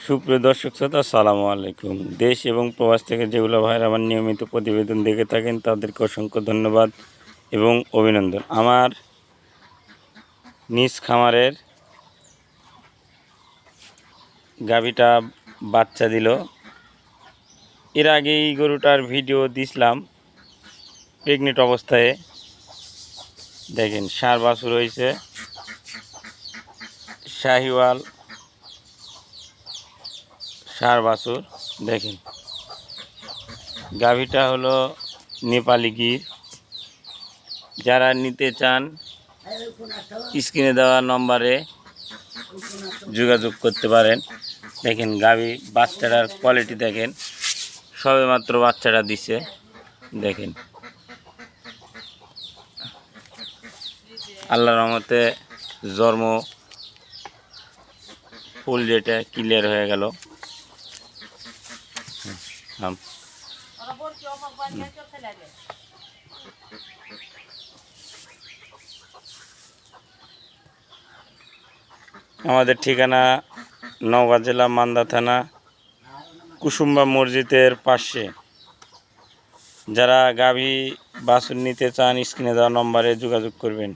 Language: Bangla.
সুপ্রিয় দর্শক শ্রোতা, আসসালামু আলাইকুম। দেশ এবং প্রবাস থেকে যেগুলো ভাইয়ের আমার নিয়মিত প্রতিবেদন দেখে থাকেন তাদেরকে অসংখ্য ধন্যবাদ এবং অভিনন্দন। আমার নিজ খামারের গাভীটা বাচ্চা দিল। এর আগে এই গরুটার ভিডিও দিছিলাম প্রেগনেন্ট অবস্থায়। দেখেন ষাঁড় বাছুর হয়েছে, শাহিওয়াল ষাঁড় বাছুর। দেখেন গাভীটা হলো নেপালি গির। যারা নিতে চান স্ক্রিনে দেওয়া নম্বরে যোগাযোগ করতে পারেন। দেখেন গাভী বাচ্চাটার কোয়ালিটি দেখেন, সবেমাত্র বাচ্চাটা দিছে। দেখেন আল্লাহর রহমতে জন্ম ফুল যেটা ক্লিয়ার হয়ে গেল। আমাদের ঠিকানা নওগাঁ জেলা মান্দা থানা কুসুম্বা মসজিদের পাশে। যারা গাভী বাছুর নিতে চান স্ক্রিনে দেওয়া নম্বরে যোগাযোগ করবেন।